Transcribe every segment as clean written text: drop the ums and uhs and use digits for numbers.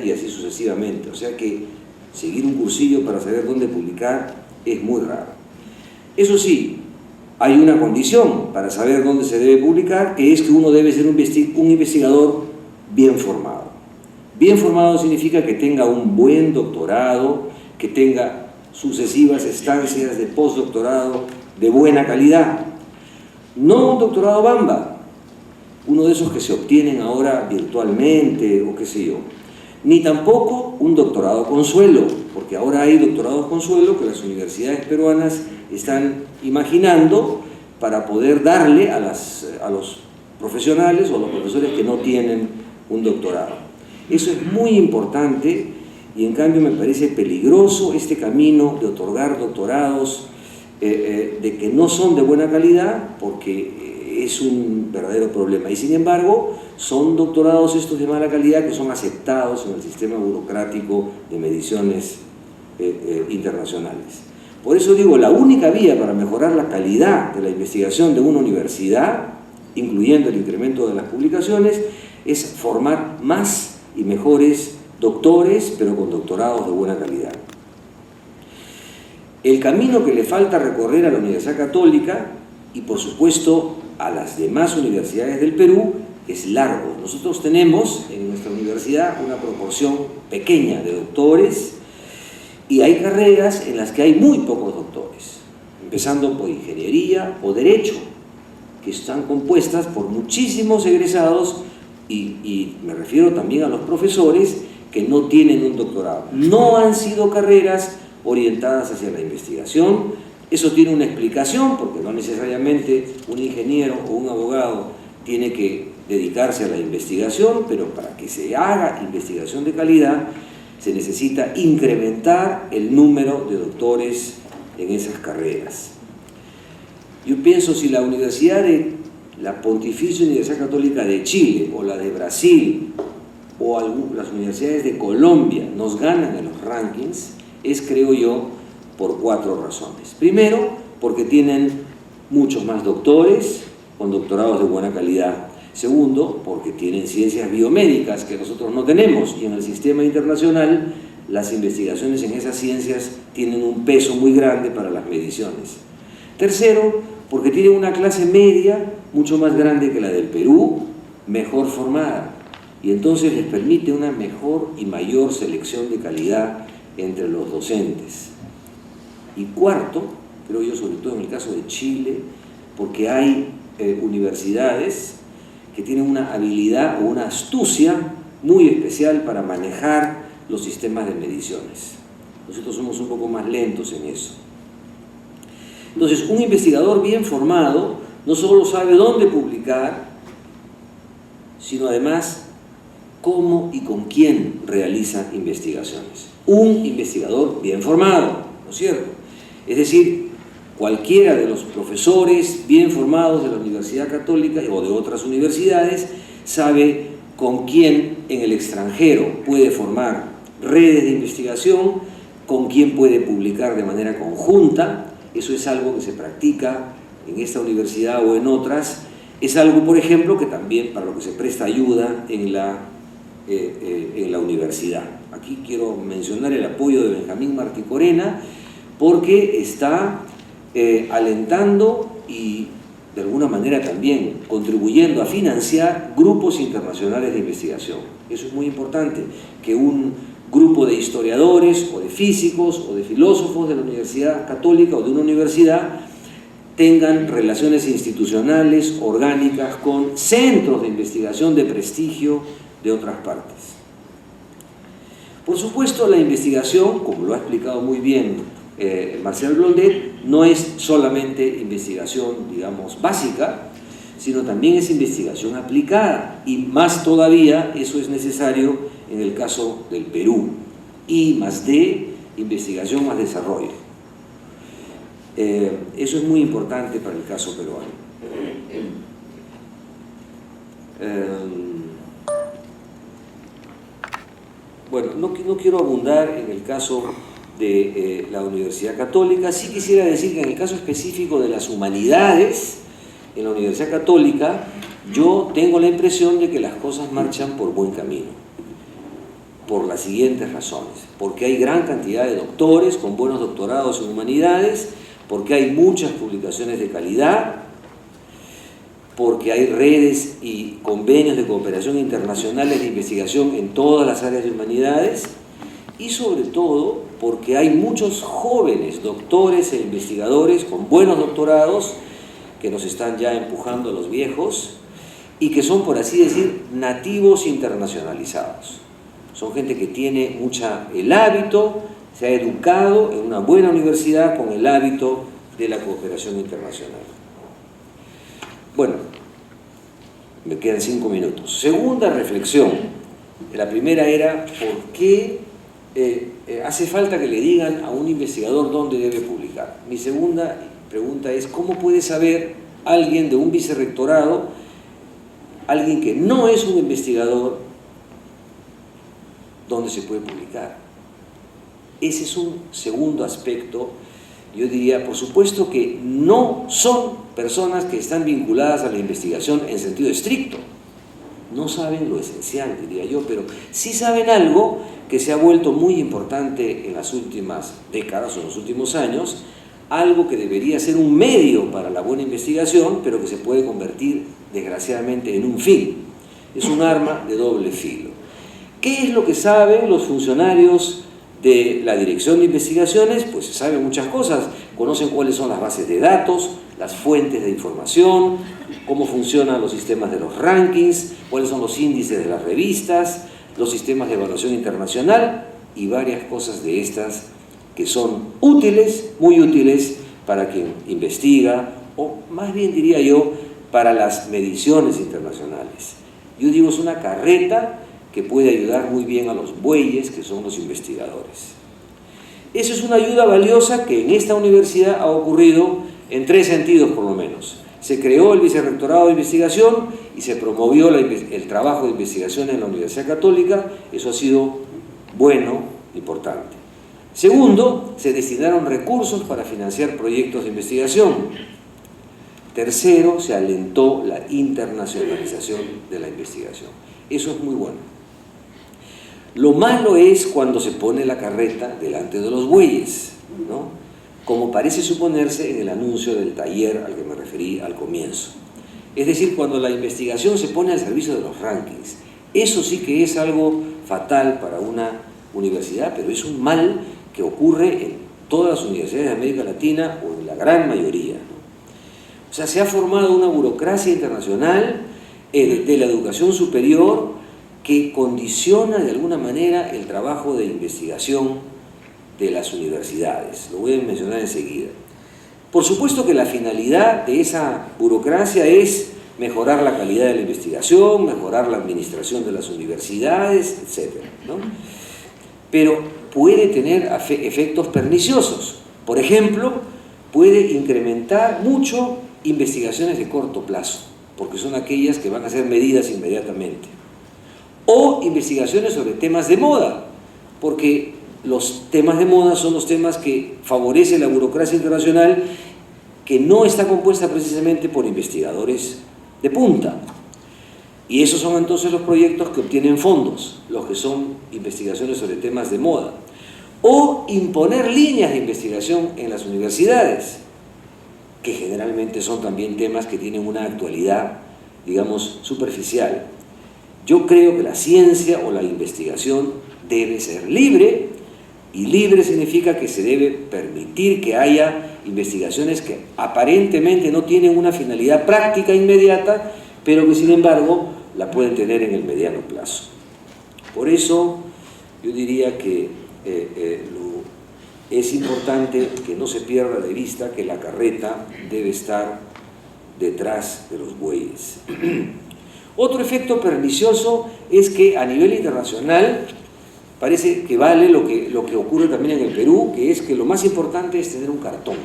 y así sucesivamente. O sea que seguir un cursillo para saber dónde publicar es muy raro. Eso sí, hay una condición para saber dónde se debe publicar, que es que uno debe ser un investigador bien formado. Bien formado significa que tenga un buen doctorado, que tenga sucesivas estancias de postdoctorado de buena calidad. No un doctorado bamba, uno de esos que se obtienen ahora virtualmente o qué sé yo. Ni tampoco un doctorado consuelo, porque ahora hay doctorados consuelo que las universidades peruanas están imaginando para poder darle a los profesionales o a los profesores que no tienen un doctorado. Eso es muy importante y en cambio me parece peligroso este camino de otorgar doctorados de que no son de buena calidad, porque es un verdadero problema. Y sin embargo, son doctorados estos de mala calidad que son aceptados en el sistema burocrático de mediciones internacionales. Por eso digo, la única vía para mejorar la calidad de la investigación de una universidad, incluyendo el incremento de las publicaciones, es formar más y mejores doctores, pero con doctorados de buena calidad. El camino que le falta recorrer a la Universidad Católica y por supuesto a las demás universidades del Perú es largo. Nosotros tenemos en nuestra universidad una proporción pequeña de doctores y hay carreras en las que hay muy pocos doctores, empezando por ingeniería o derecho, que están compuestas por muchísimos egresados y me refiero también a los profesores que no tienen un doctorado. No han sido carreras orientadas hacia la investigación. Eso tiene una explicación, porque no necesariamente un ingeniero o un abogado tiene que dedicarse a la investigación, pero para que se haga investigación de calidad se necesita incrementar el número de doctores en esas carreras. Yo pienso, si la la Pontificia Universidad Católica de Chile o la de Brasil o las universidades de Colombia nos ganan en los rankings, es, creo yo, por 4 razones. Primero, porque tienen muchos más doctores con doctorados de buena calidad. Segundo, porque tienen ciencias biomédicas que nosotros no tenemos, y en el sistema internacional las investigaciones en esas ciencias tienen un peso muy grande para las mediciones. Tercero, porque tienen una clase media mucho más grande que la del Perú, mejor formada, y entonces les permite una mejor y mayor selección de calidad entre los docentes. Y cuarto, creo yo, sobre todo en el caso de Chile, porque hay universidades que tienen una habilidad o una astucia muy especial para manejar los sistemas de mediciones. Nosotros somos un poco más lentos en eso. Entonces, un investigador bien formado no solo sabe dónde publicar, sino además cómo y con quién realiza investigaciones. Un investigador bien formado, ¿no es cierto? Es decir, cualquiera de los profesores bien formados de la Universidad Católica o de otras universidades sabe con quién en el extranjero puede formar redes de investigación, con quién puede publicar de manera conjunta. Eso es algo que se practica en esta universidad o en otras. Es algo, por ejemplo, que también para lo que se presta ayuda en la universidad. Aquí quiero mencionar el apoyo de Benjamín Martí Corena, porque está alentando y de alguna manera también contribuyendo a financiar grupos internacionales de investigación. Eso es muy importante, que un grupo de historiadores o de físicos o de filósofos de la Universidad Católica o de una universidad tengan relaciones institucionales orgánicas con centros de investigación de prestigio de otras partes. Por supuesto, la investigación, como lo ha explicado muy bien Marcel Blondet, no es solamente investigación, digamos, básica, sino también es investigación aplicada, y más todavía eso es necesario en el caso del Perú, y más de investigación más desarrollo. Eso es muy importante para el caso peruano. Bueno, no quiero abundar en el caso de la Universidad Católica. Sí quisiera decir que en el caso específico de las humanidades, en la Universidad Católica, yo tengo la impresión de que las cosas marchan por buen camino. por las siguientes razones: porque hay gran cantidad de doctores con buenos doctorados en humanidades, porque hay muchas publicaciones de calidad, porque hay redes y convenios de cooperación internacionales de investigación en todas las áreas de humanidades, y sobre todo porque hay muchos jóvenes doctores e investigadores con buenos doctorados que nos están ya empujando a los viejos y que son, por así decir, nativos internacionalizados. Son gente que tiene el hábito, se ha educado en una buena universidad con el hábito de la cooperación internacional. Bueno, me quedan 5 minutos. Segunda reflexión. La primera era, ¿por qué hace falta que le digan a un investigador dónde debe publicar? Mi segunda pregunta es, ¿cómo puede saber alguien de un vicerrectorado, alguien que no es un investigador, dónde se puede publicar? Ese es un segundo aspecto. Yo diría, por supuesto que no son personas que están vinculadas a la investigación en sentido estricto. No saben lo esencial, diría yo, pero sí saben algo que se ha vuelto muy importante en las últimas décadas o en los últimos años, algo que debería ser un medio para la buena investigación, pero que se puede convertir, desgraciadamente, en un fin. Es un arma de doble filo. ¿Qué es lo que saben los funcionarios de la Dirección de Investigaciones? Pues se saben muchas cosas. Conocen cuáles son las bases de datos, las fuentes de información, cómo funcionan los sistemas de los rankings, cuáles son los índices de las revistas, los sistemas de evaluación internacional y varias cosas de estas que son útiles, muy útiles para quien investiga, o más bien diría yo, para las mediciones internacionales. Yo digo, es una carreta que puede ayudar muy bien a los bueyes, que son los investigadores. Eso es una ayuda valiosa que en esta universidad ha ocurrido en 3 sentidos por lo menos. Se creó el Vicerrectorado de Investigación y se promovió el trabajo de investigación en la Universidad Católica. Eso ha sido bueno, importante. Segundo, se destinaron recursos para financiar proyectos de investigación. Tercero, se alentó la internacionalización de la investigación. Eso es muy bueno. Lo malo es cuando se pone la carreta delante de los bueyes, ¿no? Como parece suponerse en el anuncio del taller al que me referí al comienzo. Es decir, cuando la investigación se pone al servicio de los rankings. Eso sí que es algo fatal para una universidad, pero es un mal que ocurre en todas las universidades de América Latina o en la gran mayoría, ¿no? O sea, se ha formado una burocracia internacional de la educación superior que condiciona de alguna manera el trabajo de investigación de las universidades. Lo voy a mencionar enseguida. Por supuesto que la finalidad de esa burocracia es mejorar la calidad de la investigación, mejorar la administración de las universidades, etc., ¿no? Pero puede tener efectos perniciosos. Por ejemplo, puede incrementar mucho investigaciones de corto plazo, porque son aquellas que van a ser medidas inmediatamente. O investigaciones sobre temas de moda, porque los temas de moda son los temas que favorece la burocracia internacional, que no está compuesta precisamente por investigadores de punta. Y esos son entonces los proyectos que obtienen fondos, los que son investigaciones sobre temas de moda. O imponer líneas de investigación en las universidades, que generalmente son también temas que tienen una actualidad, digamos, superficial. Yo creo que la ciencia o la investigación debe ser libre, y libre significa que se debe permitir que haya investigaciones que aparentemente no tienen una finalidad práctica inmediata, pero que sin embargo la pueden tener en el mediano plazo. Por eso yo diría que es importante que no se pierda de vista que la carreta debe estar detrás de los bueyes. Otro efecto pernicioso es que a nivel internacional parece que vale lo que ocurre también en el Perú, que es que lo más importante es tener un cartón.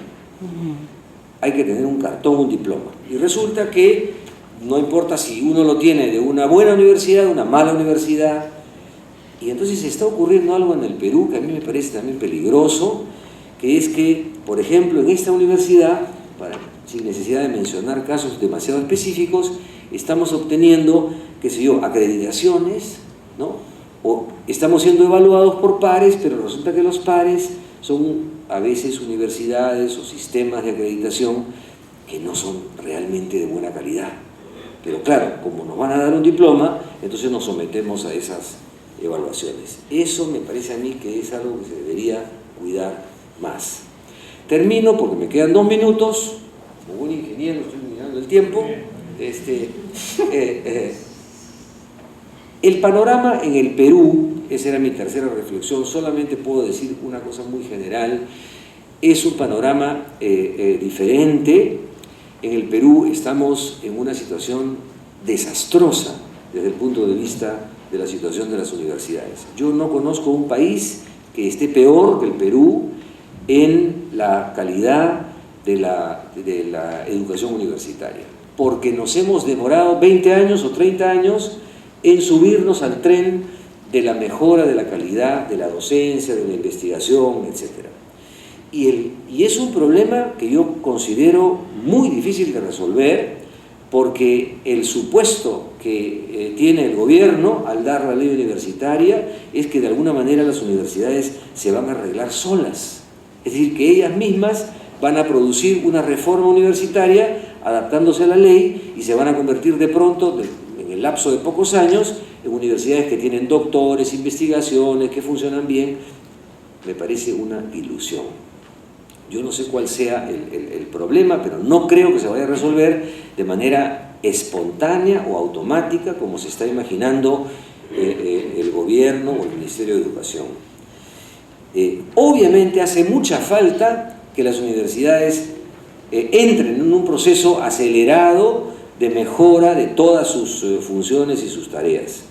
Hay que tener un cartón, un diploma. Y resulta que no importa si uno lo tiene de una buena universidad, de una mala universidad. Y entonces está ocurriendo algo en el Perú que a mí me parece también peligroso, que es que, por ejemplo, en esta universidad, sin necesidad de mencionar casos demasiado específicos, estamos obteniendo, qué sé yo, acreditaciones, ¿no?, o estamos siendo evaluados por pares, pero resulta que los pares son a veces universidades o sistemas de acreditación que no son realmente de buena calidad. Pero claro, como nos van a dar un diploma, entonces nos sometemos a esas evaluaciones. Eso me parece a mí que es algo que se debería cuidar más. Termino porque me quedan 2 minutos. Como buen ingeniero estoy mirando el tiempo. El panorama en el Perú, esa era mi tercera reflexión, solamente puedo decir una cosa muy general, es un panorama diferente. En el Perú estamos en una situación desastrosa desde el punto de vista de la situación de las universidades. Yo no conozco un país que esté peor que el Perú en la calidad de la educación universitaria, porque nos hemos demorado 20 años o 30 años en subirnos al tren de la mejora de la calidad de la docencia, de la investigación, etc. Y es un problema que yo considero muy difícil de resolver, porque el supuesto que tiene el gobierno al dar la ley universitaria es que de alguna manera las universidades se van a arreglar solas, es decir, que ellas mismas van a producir una reforma universitaria adaptándose a la ley y se van a convertir de pronto, en el lapso de pocos años, en universidades que tienen doctores, investigaciones, que funcionan bien. Me parece una ilusión. Yo no sé cuál sea el problema, pero no creo que se vaya a resolver de manera espontánea o automática como se está imaginando el gobierno o el Ministerio de Educación. Obviamente hace mucha falta que las universidades entren en un proceso acelerado de mejora de todas sus funciones y sus tareas.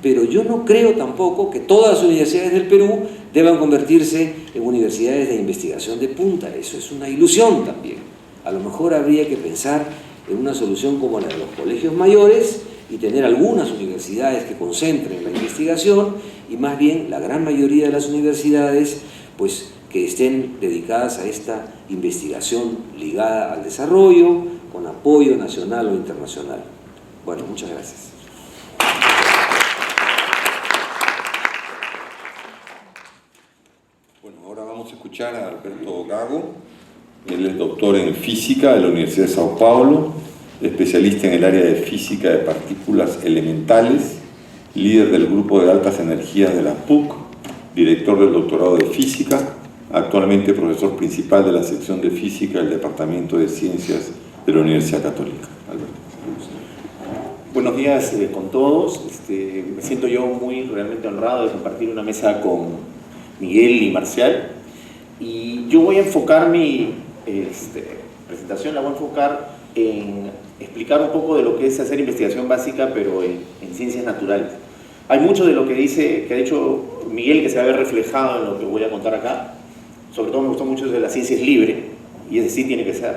Pero yo no creo tampoco que todas las universidades del Perú deban convertirse en universidades de investigación de punta. Eso es una ilusión también. A lo mejor habría que pensar en una solución como la de los colegios mayores y tener algunas universidades que concentren la investigación y más bien la gran mayoría de las universidades pues que estén dedicadas a esta investigación ligada al desarrollo con apoyo nacional o internacional. Bueno, muchas gracias. Bueno, ahora vamos a escuchar a Alberto Gago. Él es doctor en física de la Universidad de Sao Paulo, especialista en el área de física de partículas elementales, líder del grupo de altas energías de la PUC, director del doctorado de física, actualmente profesor principal de la sección de física del Departamento de Ciencias de la Universidad Católica. Alberto. Buenos días con todos. Me siento yo muy realmente honrado de compartir una mesa con Miguel y Marcial. Y yo voy a enfocar mi presentación, la voy a enfocar en explicar un poco de lo que es hacer investigación básica, pero en ciencias naturales. Hay mucho de lo que ha dicho Miguel que se va a ver reflejado en lo que voy a contar acá. Sobre todo me gustó mucho de la ciencia es libre, y ese sí tiene que ser.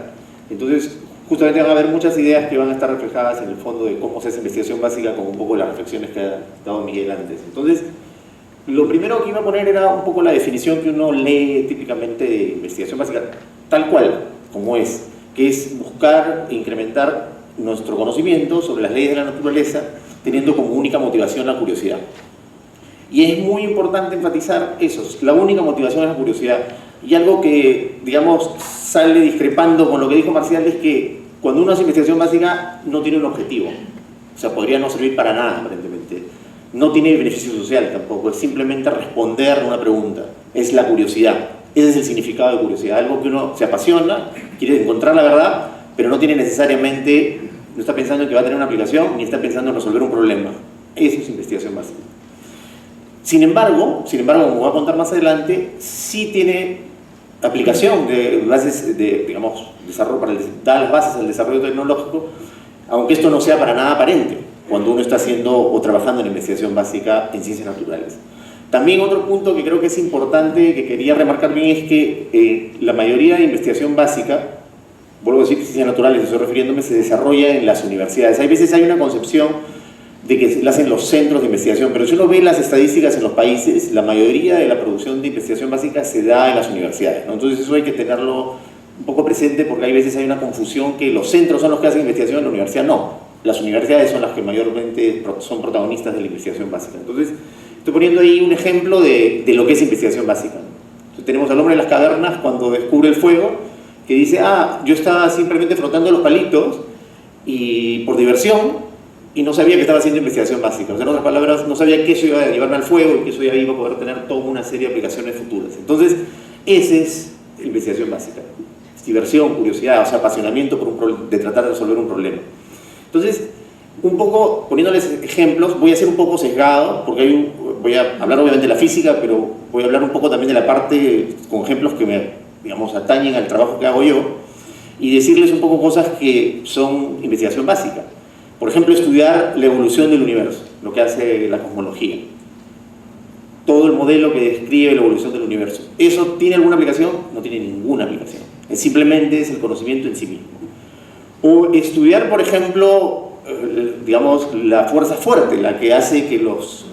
Entonces, justamente van a haber muchas ideas que van a estar reflejadas en el fondo de cómo se hace investigación básica, con un poco las reflexiones que ha dado Miguel antes. Entonces, lo primero que iba a poner era un poco la definición que uno lee típicamente de investigación básica, tal cual, como es, que es buscar e incrementar nuestro conocimiento sobre las leyes de la naturaleza, teniendo como única motivación la curiosidad. Y es muy importante enfatizar eso, la única motivación es la curiosidad. Y algo que, digamos, sale discrepando con lo que dijo Marcial es que cuando uno hace investigación básica no tiene un objetivo. O sea, podría no servir para nada, aparentemente. No tiene beneficio social tampoco, es simplemente responder a una pregunta. Es la curiosidad. Ese es el significado de curiosidad. Algo que uno se apasiona, quiere encontrar la verdad, pero no tiene necesariamente, no está pensando en que va a tener una aplicación, ni está pensando en resolver un problema. Eso es investigación básica. Sin embargo, como voy a contar más adelante, sí tiene aplicación de bases de, digamos, desarrollo da las bases al desarrollo tecnológico, aunque esto no sea para nada aparente cuando uno está haciendo o trabajando en investigación básica en ciencias naturales. También otro punto que creo que es importante, que quería remarcar bien, es que la mayoría de investigación básica, vuelvo a decir ciencias naturales, estoy refiriéndome, se desarrolla en las universidades. Hay veces hay una concepción de que la hacen los centros de investigación, pero si uno ve las estadísticas en los países, la mayoría de la producción de investigación básica se da en las universidades, ¿no? Entonces eso hay que tenerlo un poco presente, porque hay veces hay una confusión que los centros son los que hacen investigación, la universidad no. las universidades son las que mayormente son protagonistas de la investigación básica. Entonces, estoy poniendo ahí un ejemplo de lo que es investigación básica. Entonces, tenemos al hombre de las cavernas cuando descubre el fuego, que dice, yo estaba simplemente frotando los palitos y por diversión, y no sabía que estaba haciendo investigación básica. O sea, en otras palabras, no sabía que eso iba a llevarme al fuego y que eso ya iba a poder tener toda una serie de aplicaciones futuras. Entonces, esa es la investigación básica. Diversión, curiosidad, o sea, apasionamiento de tratar de resolver un problema. Entonces, un poco, poniéndoles ejemplos, voy a ser un poco sesgado, porque voy a hablar obviamente de la física, pero voy a hablar un poco también de la parte con ejemplos que me, digamos, atañen al trabajo que hago yo, y decirles un poco cosas que son investigación básica. Por ejemplo, estudiar la evolución del universo, lo que hace la cosmología. Todo el modelo que describe la evolución del universo. ¿Eso tiene alguna aplicación? No tiene ninguna aplicación. Simplemente es el conocimiento en sí mismo. O estudiar, por ejemplo, digamos, la fuerza fuerte, la que hace que los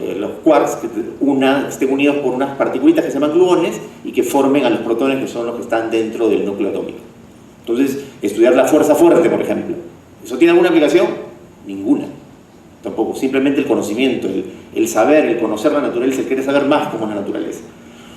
quarks estén unidos por unas partículas que se llaman gluones y que formen a los protones, que son los que están dentro del núcleo atómico. Entonces, estudiar la fuerza fuerte, por ejemplo. ¿Eso tiene alguna aplicación? Ninguna. Tampoco. Simplemente el conocimiento, el saber, el conocer la naturaleza, el querer saber más como la naturaleza.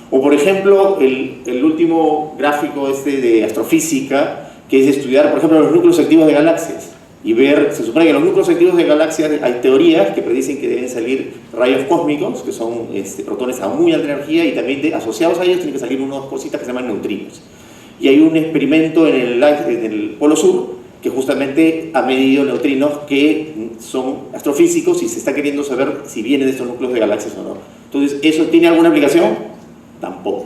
O, por ejemplo, el último gráfico de astrofísica, que es estudiar, por ejemplo, los núcleos activos de galaxias. Y ver, se supone que en los núcleos activos de galaxias hay teorías que predicen que deben salir rayos cósmicos, que son protones a muy alta energía, y también asociados a ellos tienen que salir unas cositas que se llaman neutrinos. Y hay un experimento en el Polo Sur que justamente ha medido neutrinos que son astrofísicos y se está queriendo saber si vienen de estos núcleos de galaxias o no. Entonces, ¿eso tiene alguna aplicación? Tampoco.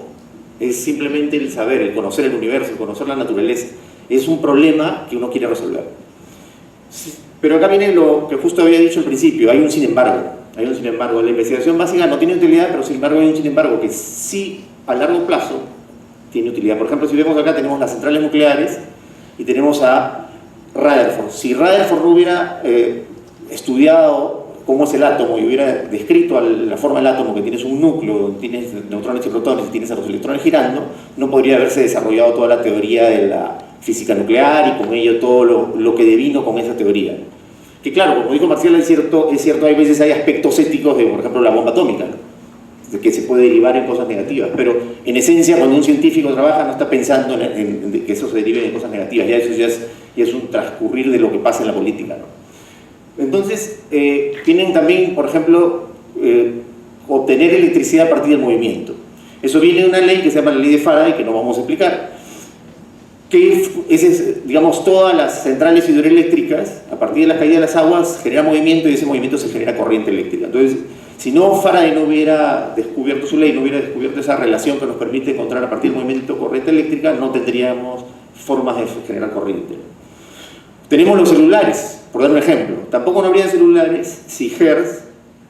Es simplemente el saber, el conocer el universo, el conocer la naturaleza. Es un problema que uno quiere resolver. Pero acá viene lo que justo había dicho al principio, hay un sin embargo. Hay un sin embargo. La investigación básica no tiene utilidad, pero sin embargo hay un sin embargo que sí, a largo plazo, tiene utilidad. Por ejemplo, si vemos acá, tenemos las centrales nucleares y tenemos a Rutherford. Si Rutherford no hubiera estudiado cómo es el átomo y hubiera descrito la forma del átomo, que tienes un núcleo, donde tienes neutrones y protones y tienes a los electrones girando, no podría haberse desarrollado toda la teoría de la física nuclear y con ello todo lo que devino con esa teoría. Que claro, como dijo Marcial, es cierto, hay veces hay aspectos éticos de, por ejemplo, la bomba atómica, ¿no? De que se puede derivar en cosas negativas, pero en esencia cuando un científico trabaja no está pensando en que eso se derive en cosas negativas, eso ya es un transcurrir de lo que pasa en la política, ¿no? Entonces, tienen también, por ejemplo, obtener electricidad a partir del movimiento. Eso viene de una ley que se llama la ley de Faraday, que no vamos a explicar, que es, digamos, todas las centrales hidroeléctricas, a partir de la caída de las aguas, genera movimiento y ese movimiento se genera corriente eléctrica. Entonces, si no Faraday no hubiera descubierto su ley, no hubiera descubierto esa relación que nos permite encontrar a partir del movimiento corriente eléctrica, no tendríamos formas de generar corriente. Tenemos los celulares, por dar un ejemplo. Tampoco no habría celulares si Hertz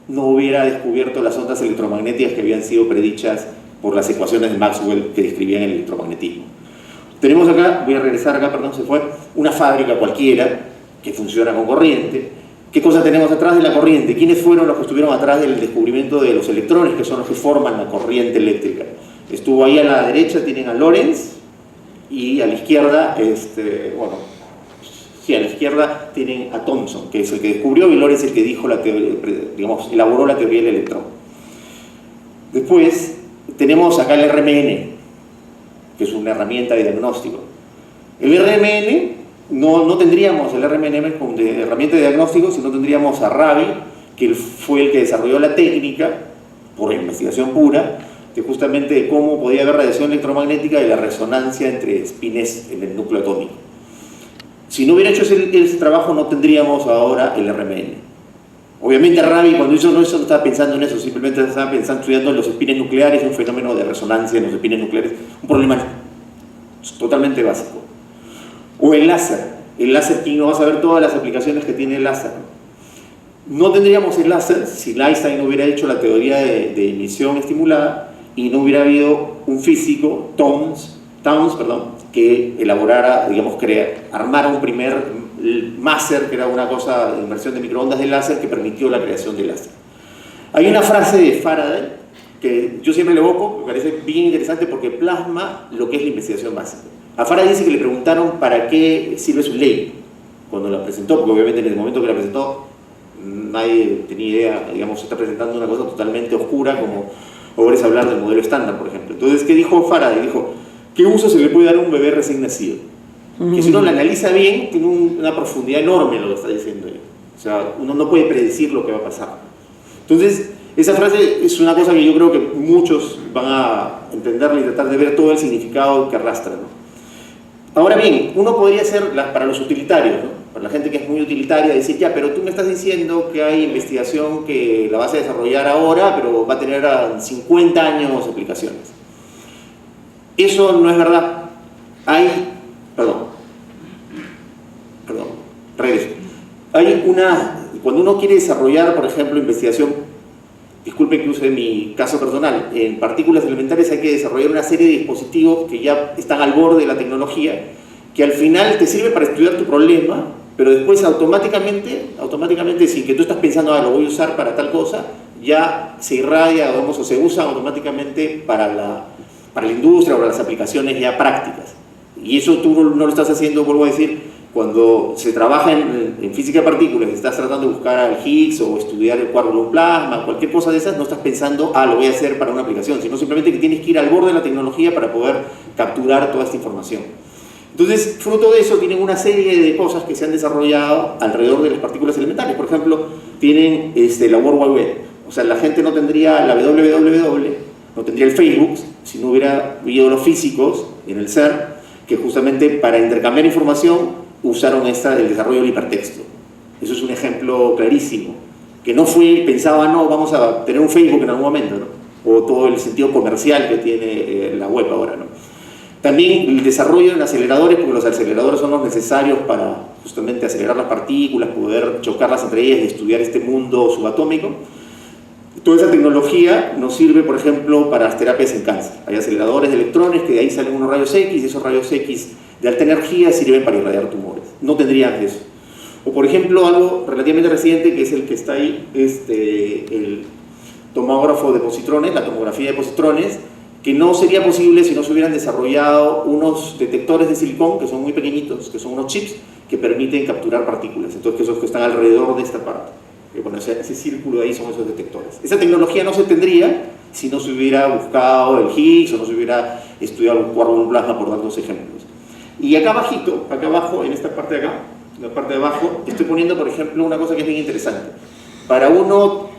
no hubiera descubierto las ondas electromagnéticas que habían sido predichas por las ecuaciones de Maxwell que describían el electromagnetismo. Tenemos acá, voy a regresar acá, perdón, se fue, una fábrica cualquiera que funciona con corriente. ¿Qué cosa tenemos atrás de la corriente? ¿Quiénes fueron los que estuvieron atrás del descubrimiento de los electrones, que son los que forman la corriente eléctrica? Estuvo ahí a la derecha, tienen a Lorentz, y a la izquierda, a la izquierda tienen a Thomson, que es el que descubrió, y Lorentz el que dijo la teoría, digamos, elaboró la teoría del electrón. Después tenemos acá el RMN, que es una herramienta de diagnóstico. El RMN, no tendríamos el RMN como de herramienta de diagnóstico si no tendríamos a Rabi, que fue el que desarrolló la técnica, por investigación pura, de justamente cómo podía haber radiación electromagnética y la resonancia entre espines en el núcleo atómico. Si no hubiera hecho ese trabajo, no tendríamos ahora el RMN. Obviamente Rabi, cuando hizo no estaba pensando en eso, simplemente estaba estudiando los espines nucleares, un fenómeno de resonancia en los espines nucleares, un problema totalmente básico. O el láser que no vas a ver todas las aplicaciones que tiene el láser. No tendríamos el láser si Einstein no hubiera hecho la teoría de emisión estimulada y no hubiera habido un físico, Towns, que elaborara, digamos, armara un primer máser, que era una cosa de inversión de microondas de láser que permitió la creación del láser. Hay una frase de Faraday que yo siempre le evoco, me parece bien interesante porque plasma lo que es la investigación básica. A Faraday dice que le preguntaron para qué sirve su ley. cuando la presentó, porque obviamente en el momento que la presentó nadie tenía idea, digamos, se está presentando una cosa totalmente oscura como oyes hablar del modelo estándar, por ejemplo. Entonces, ¿qué dijo Faraday? Dijo, ¿qué uso se le puede dar a un bebé recién nacido? Que si uno la analiza bien, tiene una profundidad enorme lo que está diciendo él. O sea, uno no puede predecir lo que va a pasar. Entonces, esa frase es una cosa que yo creo que muchos van a entenderla y tratar de ver todo el significado que arrastra, ¿no? Ahora bien, uno podría hacer, para los utilitarios, ¿no? Para la gente que es muy utilitaria, decir, ya, pero tú me estás diciendo que hay investigación que la vas a desarrollar ahora, pero va a tener 50 años de aplicaciones. Eso no es verdad. Regreso. Cuando uno quiere desarrollar, por ejemplo, investigación, disculpen que use mi caso personal, en partículas elementales hay que desarrollar una serie de dispositivos que ya están al borde de la tecnología, que al final te sirve para estudiar tu problema, pero después automáticamente, sin que tú estás pensando, lo voy a usar para tal cosa, ya se irradia, o se usa automáticamente para la industria o para las aplicaciones ya prácticas. Y eso tú no lo estás haciendo, vuelvo a decir, cuando se trabaja en física de partículas, estás tratando de buscar al Higgs o estudiar el quark gluon plasma, cualquier cosa de esas, no estás pensando, lo voy a hacer para una aplicación, sino simplemente que tienes que ir al borde de la tecnología para poder capturar toda esta información. Entonces, fruto de eso, tienen una serie de cosas que se han desarrollado alrededor de las partículas elementales. Por ejemplo, tienen la World Wide Web. O sea, la gente no tendría la www, no tendría el Facebook, si no hubiera habido los físicos en el CERN, que justamente para intercambiar información usaron el desarrollo del hipertexto. Eso es un ejemplo clarísimo, que no fue pensado, vamos a tener un Facebook en algún momento, ¿no? O todo el sentido comercial que tiene la web ahora, ¿no? También el desarrollo en aceleradores, porque los aceleradores son los necesarios para justamente acelerar las partículas, poder chocarlas entre ellas y estudiar este mundo subatómico. Toda esa tecnología nos sirve, por ejemplo, para las terapias en cáncer. Hay aceleradores de electrones que de ahí salen unos rayos X, y esos rayos X de alta energía sirven para irradiar tumores. No tendría antes eso. O, por ejemplo, algo relativamente reciente, que es el que está ahí, el tomógrafo de positrones, la tomografía de positrones, que no sería posible si no se hubieran desarrollado unos detectores de silicón, que son muy pequeñitos, que son unos chips, que permiten capturar partículas. Entonces, que esos que están alrededor de esta parte. Bueno, ese círculo de ahí son esos detectores. Esa tecnología no se tendría si no se hubiera buscado el Higgs o no se hubiera estudiado el quark gluon plasma, por dar dos ejemplos. Y acá abajito, acá abajo, en esta parte de acá, en la parte de abajo, estoy poniendo, por ejemplo, una cosa que es bien interesante. Para uno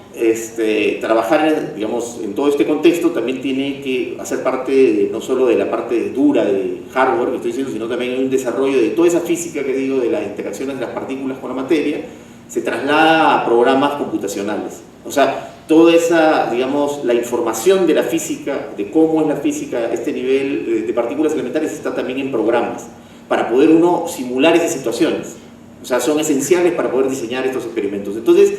trabajar, digamos, en todo este contexto, también tiene que hacer parte no solo de la parte dura de hardware que estoy diciendo, sino también hay un desarrollo de toda esa física que digo, de las interacciones de las partículas con la materia, se traslada a programas computacionales. O sea, toda esa, digamos, la información de la física, de cómo es la física, este nivel de partículas elementales, está también en programas, para poder uno simular esas situaciones. O sea, son esenciales para poder diseñar estos experimentos. Entonces,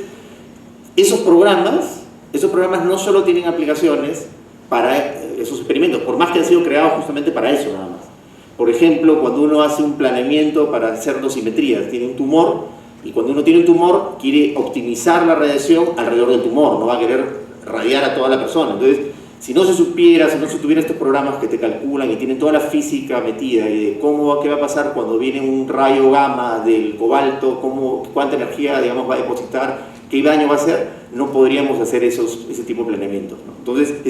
esos programas no solo tienen aplicaciones para esos experimentos, por más que han sido creados justamente para eso nada más. Por ejemplo, cuando uno hace un planeamiento para hacer dosimetrías, tiene un tumor, y cuando uno tiene un tumor, quiere optimizar la radiación alrededor del tumor, no va a querer radiar a toda la persona. Entonces, si no se supiera, si no se tuviera estos programas que te calculan y tienen toda la física metida y de qué va a pasar cuando viene un rayo gamma del cobalto, cuánta energía, digamos, va a depositar, qué daño va a hacer, no podríamos hacer ese tipo de planeamientos, ¿no? Entonces,